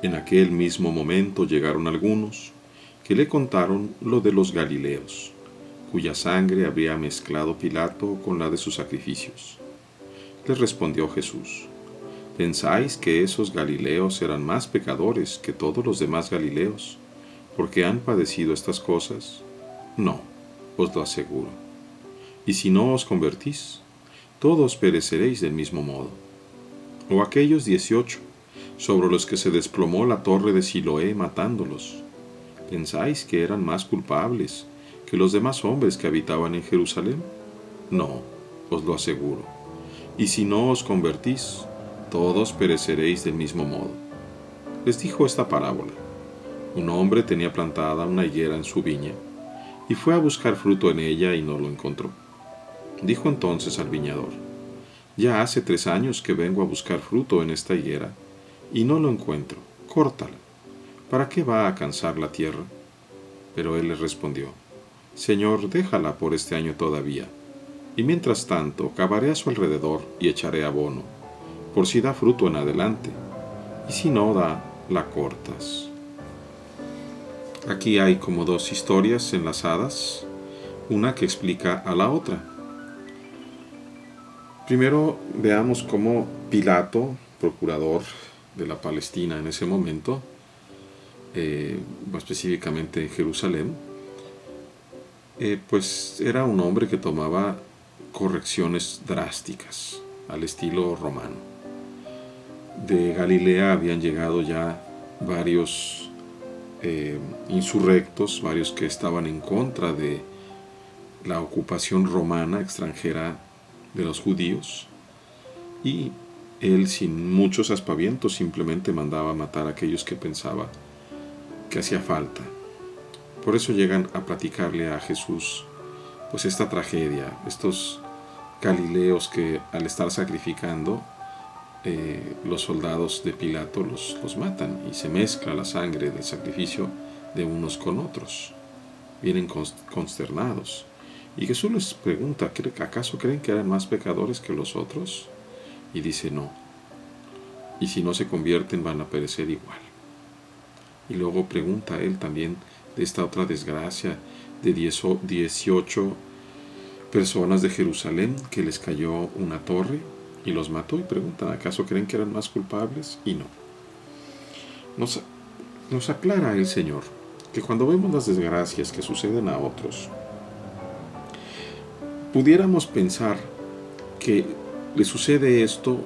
En aquel mismo momento llegaron algunos que le contaron lo de los Galileos, cuya sangre había mezclado Pilato con la de sus sacrificios. Les respondió Jesús: ¿Pensáis que esos Galileos eran más pecadores que todos los demás Galileos, porque han padecido estas cosas? No, os lo aseguro. Y si no os convertís, todos pereceréis del mismo modo. O aquellos 18, sobre los que se desplomó la torre de Siloé matándolos, ¿pensáis que eran más culpables que los demás hombres que habitaban en Jerusalén? No, os lo aseguro. Y si no os convertís, todos pereceréis del mismo modo. Les dijo esta parábola. Un hombre tenía plantada una higuera en su viña, y fue a buscar fruto en ella y no lo encontró. Dijo entonces al viñador: Ya hace 3 años que vengo a buscar fruto en esta higuera, y no lo encuentro. Córtala. ¿Para qué va a cansar la tierra? Pero él le respondió: Señor, déjala por este año todavía, y mientras tanto cavaré a su alrededor y echaré abono, por si da fruto en adelante, y si no da, la cortas. Aquí hay como 2 historias enlazadas, una que explica a la otra. Primero veamos cómo Pilato, procurador de la Palestina en ese momento, más específicamente en Jerusalén, pues era un hombre que tomaba correcciones drásticas al estilo romano. De Galilea habían llegado ya varios insurrectos, varios que estaban en contra de la ocupación romana extranjera de los judíos, y él, sin muchos aspavientos, simplemente mandaba matar a aquellos que pensaba que hacía falta. Por eso llegan a platicarle a Jesús pues esta tragedia, estos galileos que al estar sacrificando, los soldados de Pilato los matan y se mezcla la sangre del sacrificio de unos con otros. Vienen consternados. Y Jesús les pregunta: ¿acaso creen que eran más pecadores que los otros? Y dice: no. Y si no se convierten van a perecer igual. Y luego pregunta él también de esta otra desgracia de 18 personas de Jerusalén que les cayó una torre y los mató, y preguntan: ¿acaso creen que eran más culpables? Y no. Nos aclara el Señor que cuando vemos las desgracias que suceden a otros, pudiéramos pensar que le sucede esto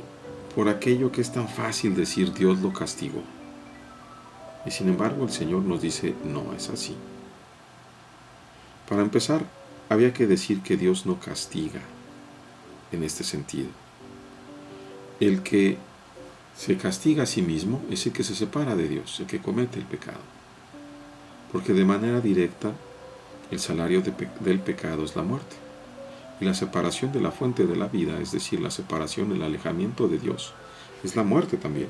por aquello que es tan fácil decir: Dios lo castigó. Y sin embargo el Señor nos dice: no es así. Para empezar, había que decir que Dios no castiga en este sentido. El que se castiga a sí mismo es el que se separa de Dios, el que comete el pecado. Porque de manera directa el salario del pecado es la muerte. Y la separación de la fuente de la vida, es decir, la separación, el alejamiento de Dios, es la muerte también.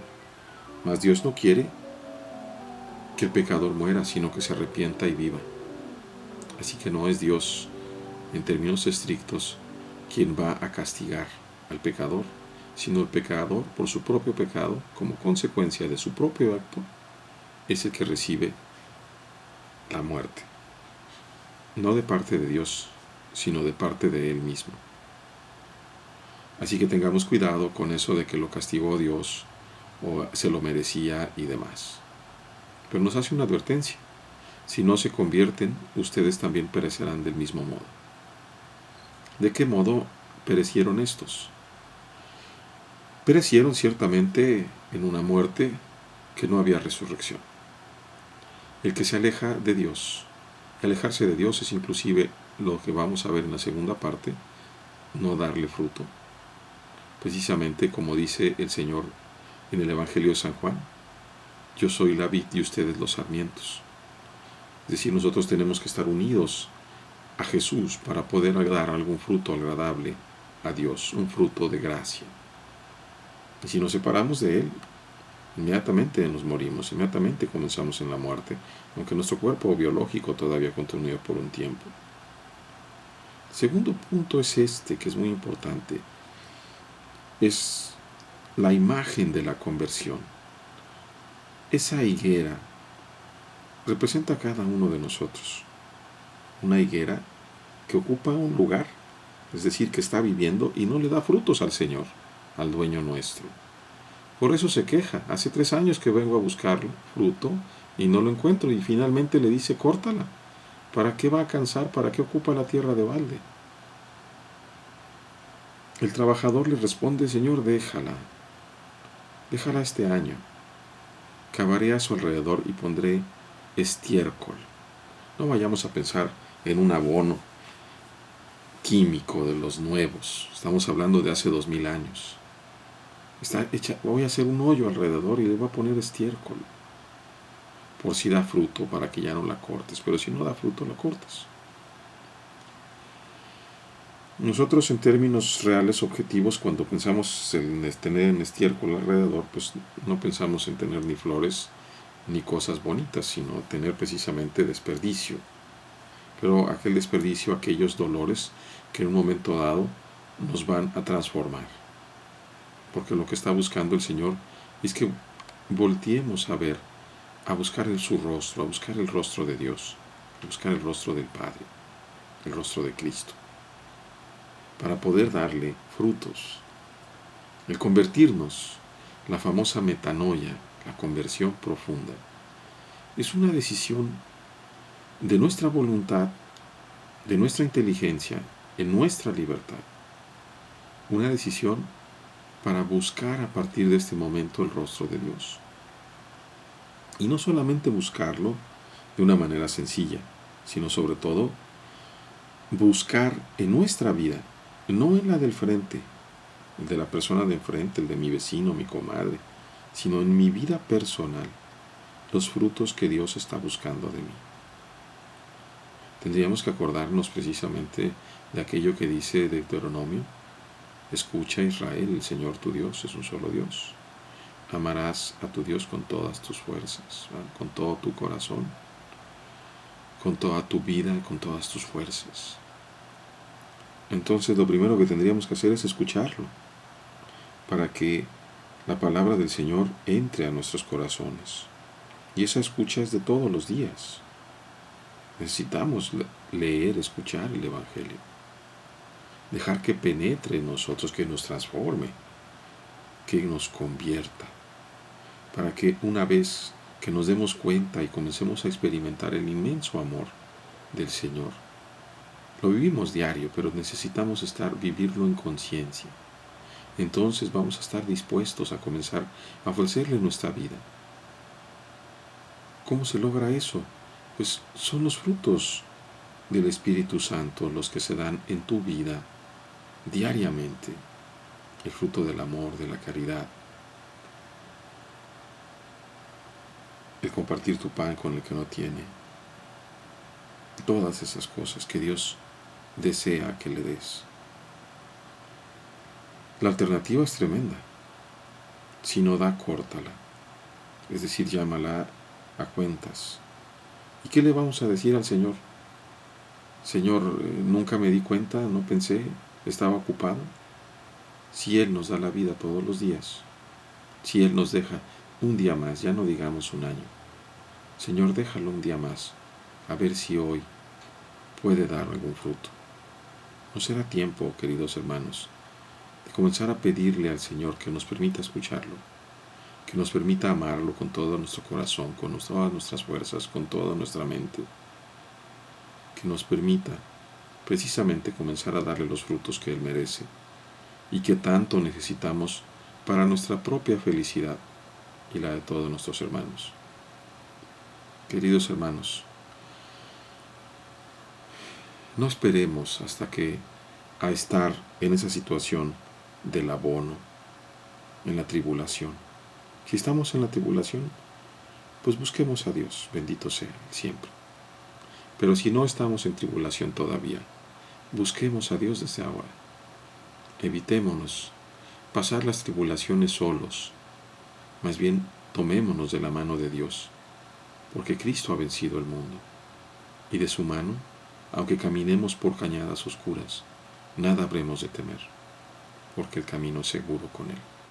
Mas Dios no quiere que el pecador muera, sino que se arrepienta y viva. Así que no es Dios, en términos estrictos, quien va a castigar al pecador, sino el pecador, por su propio pecado, como consecuencia de su propio acto, es el que recibe la muerte. No de parte de Dios, sino de parte de Él mismo. Así que tengamos cuidado con eso de que lo castigó Dios o se lo merecía y demás. Pero nos hace una advertencia: si no se convierten, ustedes también perecerán del mismo modo. ¿De qué modo perecieron estos? Perecieron ciertamente en una muerte que no había resurrección. El que se aleja de Dios, alejarse de Dios es inclusive lo que vamos a ver en la segunda parte, no darle fruto. Precisamente como dice el Señor en el Evangelio de San Juan: yo soy la vid y ustedes los sarmientos. Es decir, nosotros tenemos que estar unidos a Jesús para poder dar algún fruto agradable a Dios, un fruto de gracia. Y si nos separamos de Él, inmediatamente nos morimos, inmediatamente comenzamos en la muerte, aunque nuestro cuerpo biológico todavía continúe por un tiempo. El segundo punto es este, que es muy importante: es la imagen de la conversión. esa higuera representa a cada uno de nosotros. Una higuera que ocupa un lugar, es decir, que está viviendo y no le da frutos al Señor, al dueño nuestro. Por eso se queja. Hace 3 años que vengo a buscar fruto y no lo encuentro, y finalmente le dice: córtala. ¿Para qué va a cansar? ¿Para qué ocupa la tierra de balde? El trabajador le responde: Señor, déjala este año. Cavaré a su alrededor y pondré estiércol. No vayamos a pensar en un abono químico de los nuevos. Estamos hablando de hace 2000 años. Voy a hacer un hoyo alrededor y le voy a poner estiércol. Por si da fruto, para que ya no la cortes. Pero si no da fruto, la cortas. Nosotros, en términos reales, objetivos, cuando pensamos en tener un estiércol alrededor, pues no pensamos en tener ni flores ni cosas bonitas, sino tener precisamente desperdicio. Pero aquel desperdicio, aquellos dolores que en un momento dado nos van a transformar. Porque lo que está buscando el Señor es que volteemos a ver, a buscar su rostro, a buscar el rostro de Dios, a buscar el rostro del Padre, el rostro de Cristo, para poder darle frutos. El convertirnos, la famosa metanoia, la conversión profunda, es una decisión de nuestra voluntad, de nuestra inteligencia, en nuestra libertad. Una decisión para buscar a partir de este momento el rostro de Dios. Y no solamente buscarlo de una manera sencilla, sino sobre todo buscar en nuestra vida, no en la del frente, el de la persona de enfrente, el de mi vecino, mi comadre, sino en mi vida personal, los frutos que Dios está buscando de mí. Tendríamos que acordarnos precisamente de aquello que dice Deuteronomio: escucha, Israel, el Señor tu Dios es un solo Dios. Amarás a tu Dios con todas tus fuerzas, ¿verdad? Con todo tu corazón, con toda tu vida y con todas tus fuerzas. Entonces lo primero que tendríamos que hacer es escucharlo, para que la palabra del Señor entre a nuestros corazones. Y esa escucha es de todos los días. Necesitamos leer, escuchar el Evangelio. Dejar que penetre en nosotros, que nos transforme, que nos convierta. Para que una vez que nos demos cuenta y comencemos a experimentar el inmenso amor del Señor, lo vivimos diario, pero necesitamos vivirlo en conciencia. Entonces vamos a estar dispuestos a comenzar a ofrecerle nuestra vida. ¿Cómo se logra eso? Pues son los frutos del Espíritu Santo los que se dan en tu vida diariamente. El fruto del amor, de la caridad, el compartir tu pan con el que no tiene. Todas esas cosas que Dios desea que le des. La alternativa es tremenda. Si no da, córtala. Es decir, llámala a cuentas. ¿Y qué le vamos a decir al Señor? Señor, nunca me di cuenta, no pensé, estaba ocupado. Si Él nos da la vida todos los días, si Él nos deja un día más, ya no digamos un año, Señor, déjalo un día más, a ver si hoy puede dar algún fruto. ¿No será tiempo, queridos hermanos, de comenzar a pedirle al Señor que nos permita escucharlo, que nos permita amarlo con todo nuestro corazón, con todas nuestras fuerzas, con toda nuestra mente, que nos permita precisamente comenzar a darle los frutos que Él merece y que tanto necesitamos para nuestra propia felicidad y la de todos nuestros hermanos? Queridos hermanos, no esperemos hasta que a estar en esa situación del abono, en la tribulación. Si estamos en la tribulación, pues busquemos a Dios, bendito sea siempre. Pero si no estamos en tribulación todavía, busquemos a Dios desde ahora. Evitémonos pasar las tribulaciones solos, más bien tomémonos de la mano de Dios, porque Cristo ha vencido el mundo, y de su mano, aunque caminemos por cañadas oscuras, nada habremos de temer, porque el camino es seguro con Él.